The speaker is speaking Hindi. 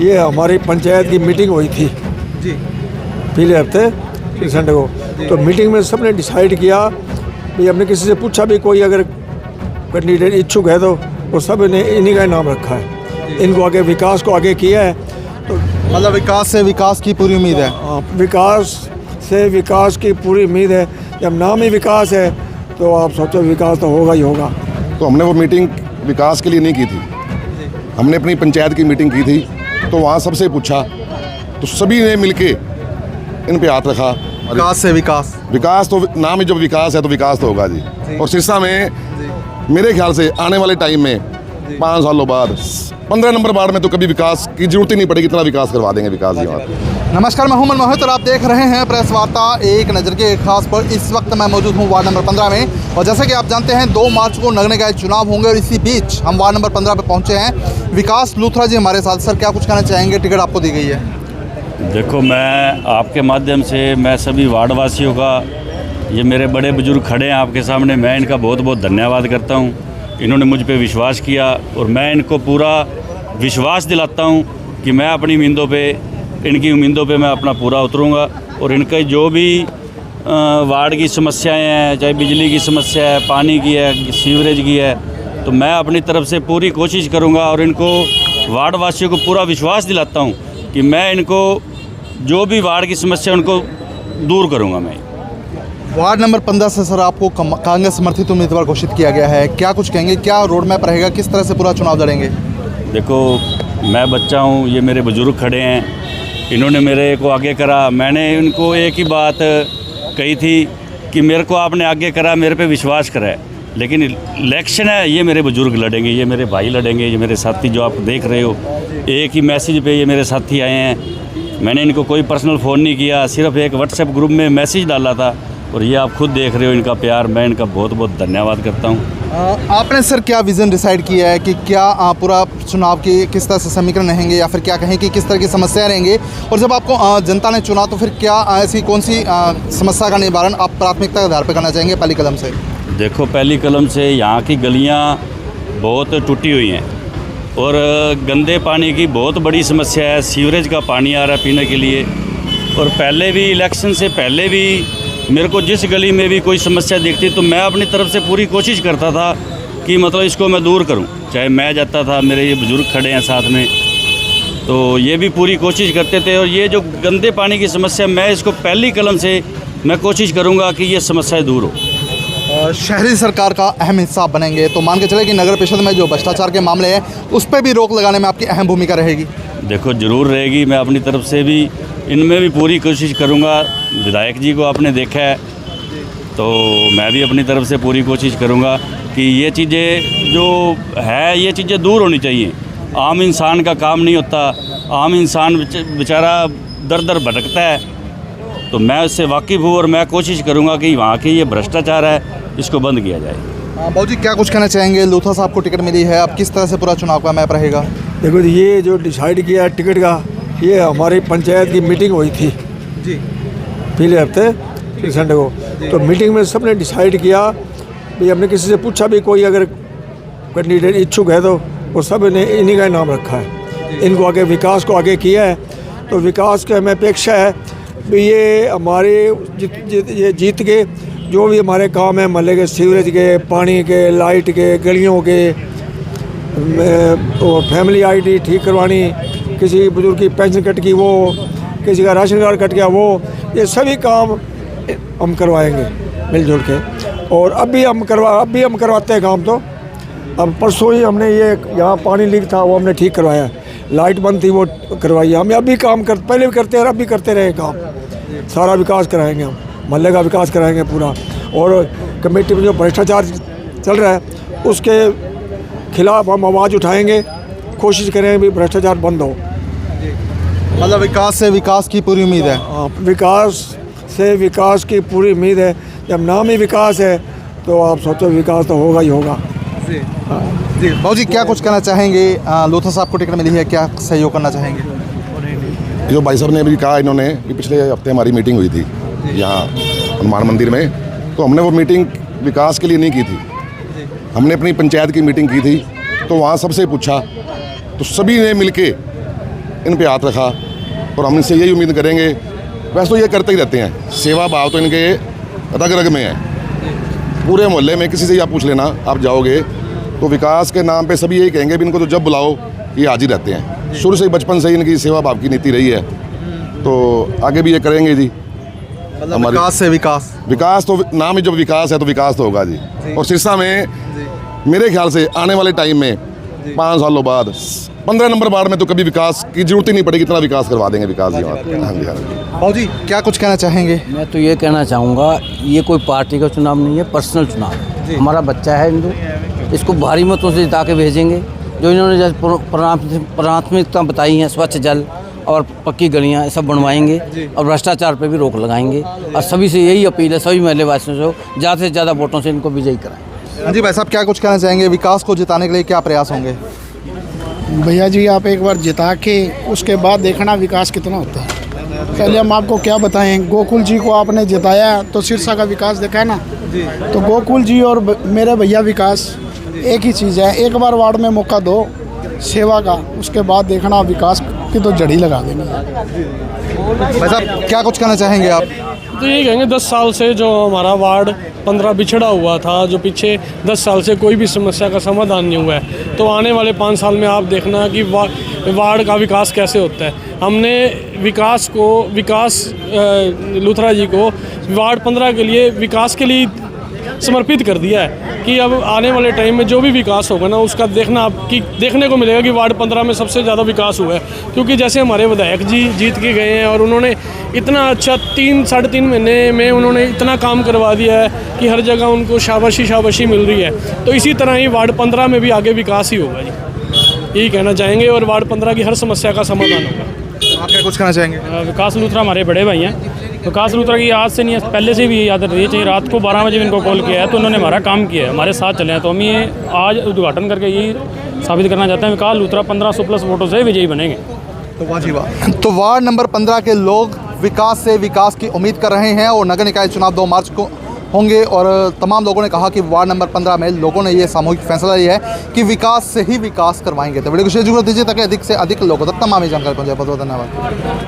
ये हमारी पंचायत की मीटिंग हुई थी जी पिछले हफ्ते संडे को। तो मीटिंग में सबने डिसाइड किया भाई, हमने किसी से पूछा भी कोई अगर कैंडिडेट इच्छुक है तो वो सब ने इन्हीं का नाम रखा है। इनको आगे विकास को आगे किया है। तो मतलब विकास से विकास की पूरी उम्मीद है। विकास से विकास की पूरी उम्मीद है। जब नाम ही विकास है तो आप सोचो विकास तो होगा ही होगा। तो हमने वो मीटिंग विकास के लिए नहीं की थी, हमने अपनी पंचायत की मीटिंग की थी। तो वहाँ सबसे पूछा तो सभी ने मिलके इन पे हाथ रखा। विकास से विकास, विकास तो नाम ही जब विकास है तो विकास तो होगा जी। और सिरसा में मेरे ख्याल से आने वाले टाइम में 5 सालों बाद 15 नंबर वार्ड में तो कभी विकास की जरूरत ही नहीं पड़ेगी, इतना विकास करवा देंगे विकास जी वहाँ पे। नमस्कार, मैं हूं मनमोहित और आप देख रहे हैं प्रेस वार्ता एक नज़र के खास पर। इस वक्त मैं मौजूद हूं वार्ड नंबर 15 में और जैसा कि आप जानते हैं 2 मार्च को नगर निकाय चुनाव होंगे और इसी बीच हम वार्ड नंबर 15 पे पहुंचे हैं। विकास लूथरा जी हमारे साथ। सर, क्या कुछ कहना चाहेंगे? टिकट आपको दी गई है। देखो, मैं आपके माध्यम से मैं सभी वार्डवासियों का, ये मेरे बड़े बुजुर्ग खड़े हैं आपके सामने, मैं इनका बहुत बहुत धन्यवाद करता हूँ। इन्होंने मुझ पे विश्वास किया और मैं इनको पूरा विश्वास दिलाता हूँ कि मैं अपनी उम्मीदों पे, इनकी उम्मीदों पे मैं अपना पूरा उतरूँगा। और इनका जो भी वार्ड की समस्याएं हैं, चाहे बिजली की समस्या है, पानी की है, सीवरेज की है, तो मैं अपनी तरफ से पूरी कोशिश करूँगा और इनको वार्डवासियों को पूरा विश्वास दिलाता हूँ कि मैं इनको जो भी वार्ड की समस्या उनको दूर करूँगा। मैं वार्ड नंबर 15 से सर आपको कांग्रेस समर्थित उम्मीदवार घोषित किया गया है, क्या कुछ कहेंगे? क्या रोड मैप रहेगा? किस तरह से पूरा चुनाव लड़ेंगे? देखो, मैं बच्चा हूँ, ये मेरे बुजुर्ग खड़े हैं, इन्होंने मेरे को आगे करा। मैंने इनको एक ही बात कही थी कि मेरे को आपने आगे करा, मेरे पे विश्वास करा है, लेकिन इलेक्शन है, ये मेरे बुजुर्ग लड़ेंगे, ये मेरे भाई लड़ेंगे, ये मेरे साथी जो आप देख रहे हो, एक ही मैसेज पे ये मेरे साथी आए हैं। मैंने इनको कोई पर्सनल फ़ोन नहीं किया, सिर्फ एक व्हाट्सएप ग्रुप में मैसेज डाला था और ये आप खुद देख रहे हो इनका प्यार। मैं इनका बहुत बहुत धन्यवाद करता हूँ। आपने सर क्या विज़न डिसाइड किया है कि क्या पूरा चुनाव की किस तरह से समीकरण रहेंगे या फिर क्या कहें कि किस तरह की समस्याएं रहेंगी? और जब आपको जनता ने चुना तो फिर क्या ऐसी कौन सी समस्या का निवारण आप प्राथमिकता के आधार पर करना चाहेंगे पहली कदम से? देखो, पहली कलम से यहाँ की गलियाँ बहुत टूटी हुई हैं और गंदे पानी की बहुत बड़ी समस्या है। सीवरेज का पानी आ रहा है पीने के लिए। और पहले भी इलेक्शन से पहले भी मेरे को जिस गली में भी कोई समस्या दिखती तो मैं अपनी तरफ से पूरी कोशिश करता था कि मतलब इसको मैं दूर करूं। चाहे मैं जाता था, मेरे ये बुज़ुर्ग खड़े हैं साथ में, तो ये भी पूरी कोशिश करते थे। और ये जो गंदे पानी की समस्या, मैं इसको पहली कलम से मैं कोशिश करूंगा कि ये समस्या दूर हो। शहरी सरकार का अहम हिस्सा बनेंगे तो मान के चले कि नगर परिषद में जो भ्रष्टाचार के मामले हैं उस पर भी रोक लगाने में आपकी अहम भूमिका रहेगी? देखो, ज़रूर रहेगी। मैं अपनी तरफ से भी इनमें भी पूरी कोशिश करूंगा। विधायक जी को आपने देखा है तो मैं भी अपनी तरफ से पूरी कोशिश करूंगा कि ये चीज़ें जो है ये चीज़ें दूर होनी चाहिए। आम इंसान का काम नहीं होता, आम इंसान बेचारा दर दर भटकता है, तो मैं उससे वाकिफ़ हूँ और मैं कोशिश करूंगा कि वहाँ की ये भ्रष्टाचार है इसको बंद किया जाए। बाबू जी, क्या कुछ कहना चाहेंगे? लूथरा साहब को टिकट मिली है, अब किस तरह से पूरा चुनाव का मैप रहेगा? देखो, ये जो डिसाइड किया है टिकट का, ये हमारी पंचायत की मीटिंग हुई थी जी पिछले हफ्ते संडे को। तो मीटिंग में सबने डिसाइड किया भाई, हमने किसी से पूछा भी कोई अगर कैंडिडेट इच्छुक है तो वो सब ने इन्हीं का नाम रखा है। इनको आगे विकास को आगे किया है। तो विकास की हमें अपेक्षा है भी ये हमारे ये जीत के जो भी हमारे काम है, महल्ले के सीवरेज के, पानी के, लाइट के, गलियों के, फैमिली आईडी ठीक करवानी, किसी बुजुर्ग की पेंशन कट की वो, किसी का राशन कार्ड कट गया वो, ये सभी काम हम करवाएंगे मिलजुल के। और अब भी हम करवाते हैं काम। तो अब परसों ही हमने ये यहाँ पानी लीक था वो हमने ठीक करवाया, लाइट बंद थी वो करवाई। हम अभी काम पहले भी करते हैं और अब भी करते रहे काम। सारा विकास कराएंगे हम, महल्ले का विकास कराएंगे पूरा। और कमेटी में जो भ्रष्टाचार चल रहा है उसके खिलाफ हम आवाज़ उठाएंगे, कोशिश करेंगे भी भ्रष्टाचार बंद हो। मतलब विकास से विकास की पूरी उम्मीद है। विकास से विकास की पूरी उम्मीद है। जब नाम ही विकास है तो आप सोचो विकास तो होगा ही होगा। जी बाबू जी, क्या कुछ कहना चाहेंगे? लूथरा साहब को टिकट मिली है, क्या सहयोग करना चाहेंगे? जो भाई साहब ने अभी कहा, इन्होंने कि पिछले हफ्ते हमारी मीटिंग हुई थी यहाँ हनुमान मंदिर में, तो हमने वो मीटिंग विकास के लिए नहीं की थी, हमने अपनी पंचायत की मीटिंग की थी। तो वहाँ सबसे पूछा तो सभी ने मिलके इन पे हाथ रखा और हम इनसे यही उम्मीद करेंगे। वैसे तो ये करते ही रहते हैं, सेवा भाव तो इनके रग रग में है। पूरे मोहल्ले में किसी से ही आप पूछ लेना, आप जाओगे तो विकास के नाम पे सभी यही कहेंगे भी इनको तो जब बुलाओ ये हाजिर रहते हैं। शुरू से ही बचपन से ही इनकी सेवा भाव की नीति रही है, तो आगे भी ये करेंगे जी। मतलब विकास से विकास। विकास तो नाम ही जब विकास है तो विकास तो होगा जी। और सिरसा में मेरे ख्याल से आने वाले टाइम में 5 सालों बाद 15 नंबर वार्ड में तो कभी विकास की जरूरत ही नहीं पड़ेगी, इतना विकास करवा देंगे विकास जी। हाँ जी, हाँ जी। भाऊ जी क्या कुछ कहना चाहेंगे? मैं तो ये कहना चाहूँगा, ये कोई पार्टी का चुनाव नहीं है, पर्सनल चुनाव है। हमारा बच्चा है हिंदू, इसको भारी मतों से जिता के भेजेंगे। जो इन्होंने जैसे प्राथमिकता बताई हैं, स्वच्छ जल और पक्की गलियाँ, ये सब बनवाएंगे और भ्रष्टाचार पे भी रोक लगाएंगे। और सभी से यही अपील है, सभी महल्ले वासियों से ज़्यादा से ज़्यादा वोटों से इनको विजयी कराएं। हाँ जी भाई साहब क्या कुछ कहना चाहेंगे? विकास को जिताने के लिए क्या प्रयास होंगे? भैया जी आप एक बार जिता के उसके बाद देखना विकास कितना होता है। पहले हम आपको क्या बताएं, गोकुल जी को आपने जिताया तो सिरसा का विकास देखा है ना। तो गोकुल जी और मेरे भैया विकास एक ही चीज़ है। एक बार वार्ड में मौका दो सेवा का, उसके बाद देखना विकास की तो जड़ी लगा देंगे। भाई साहब क्या कुछ कहना चाहेंगे आप? तो यही कहेंगे 10 साल से जो हमारा वार्ड 15 बिछड़ा हुआ था, जो पीछे 10 साल से कोई भी समस्या का समाधान नहीं हुआ है, तो आने वाले 5 साल में आप देखना कि वार्ड का विकास कैसे होता है। हमने विकास लूथरा जी को वार्ड 15 के लिए विकास के लिए समर्पित कर दिया है कि अब आने वाले टाइम में जो भी विकास होगा ना उसका देखने को मिलेगा कि वार्ड 15 में सबसे ज़्यादा विकास हुआ है। क्योंकि जैसे हमारे विधायक जी जीत के गए हैं और उन्होंने इतना अच्छा 3-3.5 महीने में उन्होंने इतना काम करवा दिया है कि हर जगह उनको शाबाशी मिल रही है। तो इसी तरह ही वार्ड 15 में भी आगे विकास ही होगा जी, यही कहना चाहेंगे। और वार्ड 15 की हर समस्या का समाधान होगा। आप क्या कुछ कहना चाहेंगे? विकास लूथरा हमारे बड़े भाई हैं। विकास लूथरा की आज से नहीं, पहले से भी याद रही चाहिए। रात को 12 बजे इनको कॉल किया है तो उन्होंने हमारा काम किया है, हमारे साथ चले हैं। तो हम ये आज उद्घाटन करके यही साबित करना चाहते हैं, विकास लूथरा 1500+ वोटों से विजयी बनेंगे। तो वाह जी वाह। तो वार्ड नंबर 15 के लोग विकास से विकास की उम्मीद कर रहे हैं और नगर निकाय चुनाव 2 मार्च को होंगे। और तमाम लोगों ने कहा कि वार्ड नंबर 15 में लोगों ने ये सामूहिक फैसला लिया है कि विकास से ही विकास करवाएंगे। तो वीडियो को शेयर जरूर दीजिए ताकि अधिक से अधिक लोगों तक तमाम जानकारी पहुंचे। बहुत बहुत धन्यवाद।